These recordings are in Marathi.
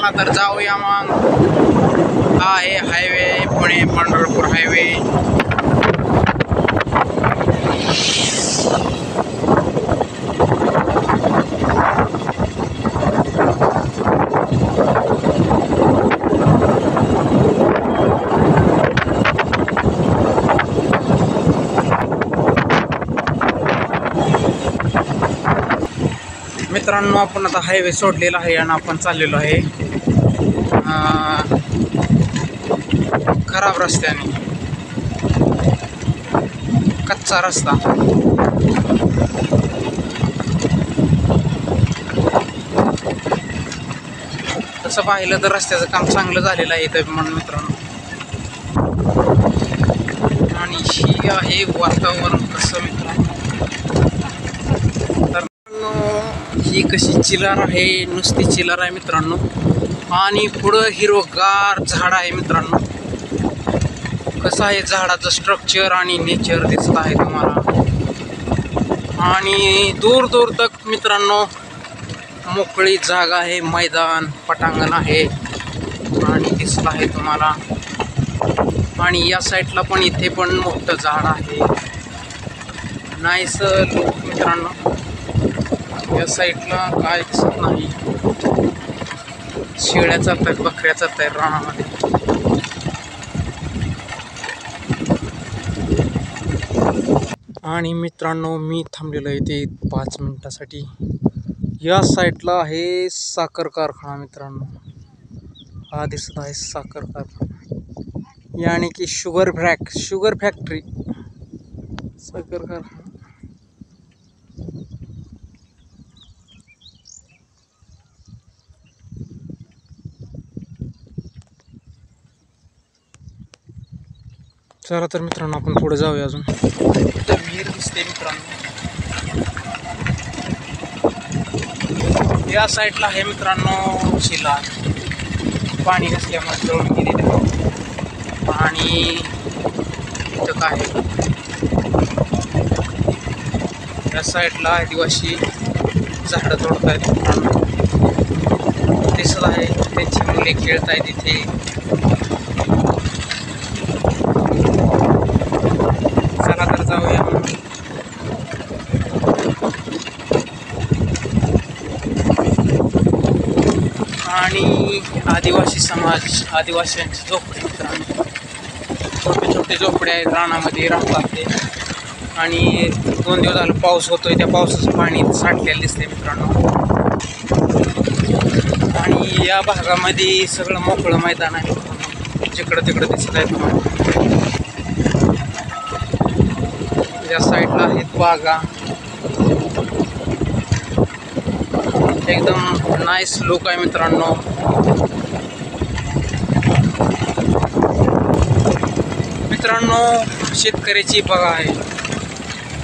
चला तर जाऊया मग. हा आहे हायवे, पुणे पंढरपूर हायवे. मित्रांनो, आपण आता हायवे सोडलेला आहे आणि आपण चाललेलो आहे खराब रस्त्याने, कच्चा रस्ता. तसं पाहिलं तर रस्त्याचं काम चांगलं झालेलं आहे इथं म्हणून मित्रांनो. आणि ही आहे वातावरण कसं मित्रांनो. ही कशी चिलार आहे, नुसती चिलार आहे मित्रांनो. आणि पुढं हिरवगार झाड आहे मित्रांनो. कसं आहे झाडाचं स्ट्रक्चर आणि नेचर दिसत आहे तुम्हाला. आणि दूर दूर तक मित्रांनो मोकळी जागा आहे, मैदान पटांगण आहे आणि दिसत आहे तुम्हाला. आणि या साईडला पण इथे पण मोठं झाड आहे. नाईस लुक मित्रांनो. या साईडला काय दिसत नाही. शेळ्या चालतात, बकऱ्या चालतात रानामध्ये. आणि मित्रांनो मी थांबलेलो आहे इथे 5 मिनिटासाठी. या साईडला आहे साखर कारखाना मित्रांनो. हा दिसत आहे साखर कारखाना, यानी की शुगर फॅक्टरी, साखर कारखाना. चला तर मित्रांनो आपण पुढे जाऊया. अजून इथं विहीर दिसते मित्रांनो. या साईडला आहे मित्रांनो शिला, पाणी नसल्यामुळे जळून गेलेलं आहे. आणि इथं काय या साईडला आदिवासी झाडं तोडत आहेत मित्रांनो. दिसत आहे त्यांची मुले खेळत आहेत इथे. चला तर जाऊया. आणि आदिवासी समाज, आदिवासींची झोपडी मित्रांनो. छोटे छोटे झोपडे आहेत, रानामध्ये राहतात ते. आणि 2 दिवस झालं पाऊस होतोय, त्या पावसाचं पाणी साठलेलं दिसतंय मित्रांनो. आणि या भागामध्ये सगळं मोकळं मैदान आहे, जिकडं तिकडं दिसत आहे तुम्हाला. या साईडला आहेत बागा. एकदम नाईस लुक आहे मित्रांनो. मित्रांनो शेतकऱ्याची बागा आहे.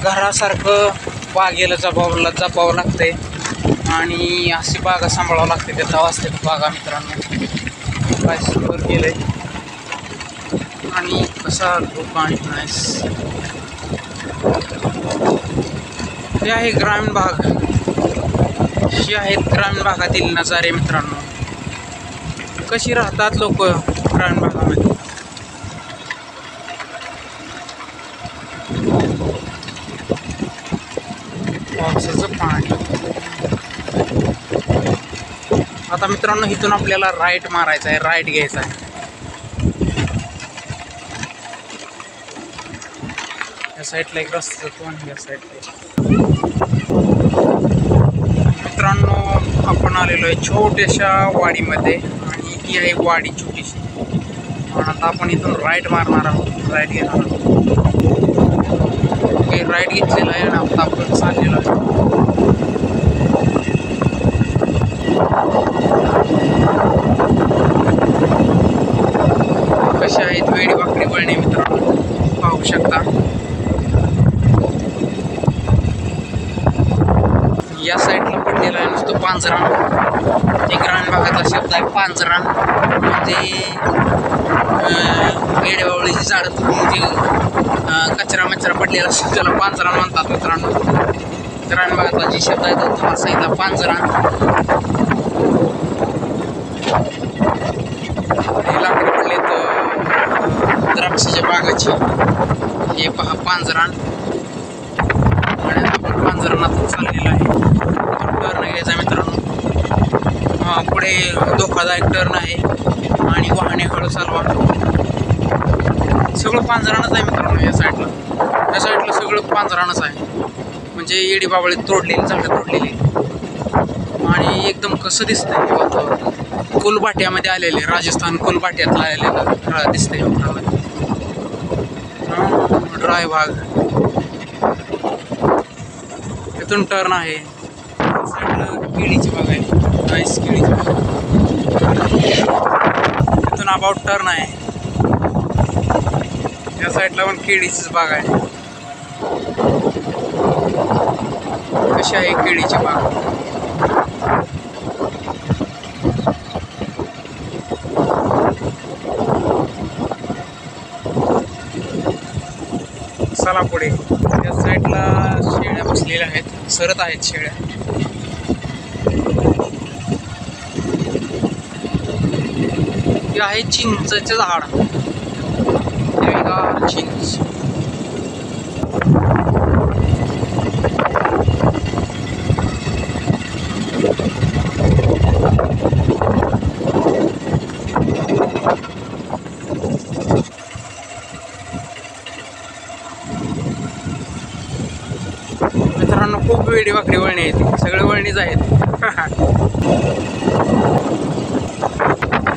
घरासारखं बागेला जपावं लागतंय आणि अशी बागा सांभाळावं लागते. त्याचा वाचते बागा मित्रांनो. काय सुंदर केलंय आणि कसा लुक आहे नाईस. हे आहे ग्रामीण भाग. हे आहेत ग्रामीण भागातील नजारे मित्रांनो. कशी राहतात लोक ग्रामीण भागामध्ये. पावसाचं पाणी. आता मित्रांनो इथून आपल्याला राईट मारायचा आहे, राईट घ्यायचा आहे. या साईडला एक रस्ता जातो आणि या साईडला. मित्रांनो आपण आलेलो आहे छोट्याशा वाडीमध्ये. आणि ही आहे वाडी छोटीशी. आणि आता आपण इथून राईट मारणार आहोत, राईट घेणार आहोत. ओके, राईट घेतलेला आहे आणि आता आपण चाललेलो आहे. कशा आहेत वेडी वाकडी वळणे मित्रांनो, पाहू शकता. या साईडला पडलेला आहे नुसतं पांजरान. हे ग्रामीण भागातला शब्द आहे पांजरान. म्हणजे वेडेवावळीची झाडं म्हणजे कचरा मचरा पडलेला असतो त्याला पांजरान म्हणतात मित्रांनो. ग्रामीण भागातला जे शब्द आहे तो तुम्हाला सांगितला पांजरान. हे लाकडं पडलेत द्राक्षाच्या बागाची. हे पहा पांजरान, आणि आपण पांजरानातून चाललेलं आहे. टर्न घ्यायचा मित्रांनो. पुढे धोकादायक टर्न आहे आणि वाहने हळू चालवा. सगळं पांजरानच आहे मित्रांनो. या साईडला सगळं पांजरानच आहे. म्हणजे येडी बाबळी तोडलेली, झाडं तोडलेली. आणि एकदम कसं दिसतंय हे वातावरण. कोलबाट्यामध्ये आलेले, राजस्थान कोलबाट्यातला आलेलं दिसतंय मित्रांनो. ड्राय भाग, इथून टर्न आहे. साईडला केळीची बाग आहे, नाईस केळीची बाग. इथून अबाउट टर्न आहे. या साईडला पण केळीचीच बाग आहे. कशी आहे केळीची बाग. चला पुढे. या साईडला शेळ्या बसलेल्या आहेत, सरत आहेत शेळ्या. हे आहे चिंचेचं झाड, हिरवीगार चिंच. मित्रांनो खूप वेडी वाकडी वळणी आहेत, सगळे वळणीच आहेत.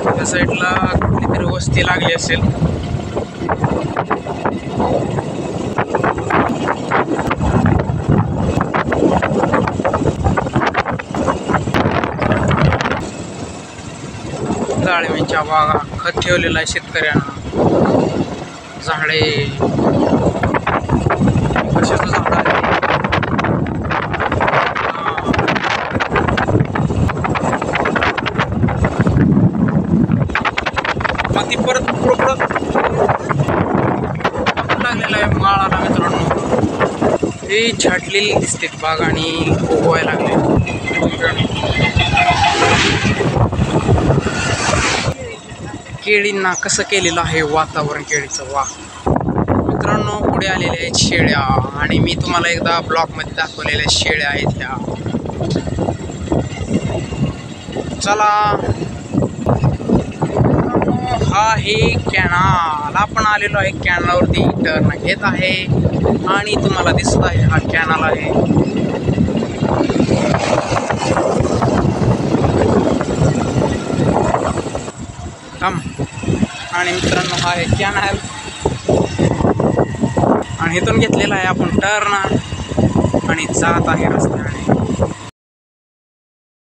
त्या साईडला कुठली तरी वस्ती लागली असेल. डाळिंबाच्या बागा, खत ठेवलेलं आहे शेतकऱ्यांना. झाडे, कशाचं झाड आहे. मग ती परत पुढं लागलेलं आहे माळाला मित्रांनो. हे छाटलेली दिसते बाग आणि उगवायला लागले. केळींना कसं केलेलं आहे वातावरण केळीचं. वा मित्रांनो, पुढे आलेल्या आहेत शेळ्या, आणि मी तुम्हाला एकदा ब्लॉकमध्ये दाखवलेल्या शेळ्या आहेत ह्या. चला, हा आहे कॅनल. आपण आलेलो आहे कॅनलवरती टर्न घेत आहे, आणि तुम्हाला दिसत आहे हा कॅनल आहे. आणि मित्रांनो हा आहे कॅनल, आणि इथून घेतलेला आहे आपण टर्न आणि जात आहे रस्त्याने.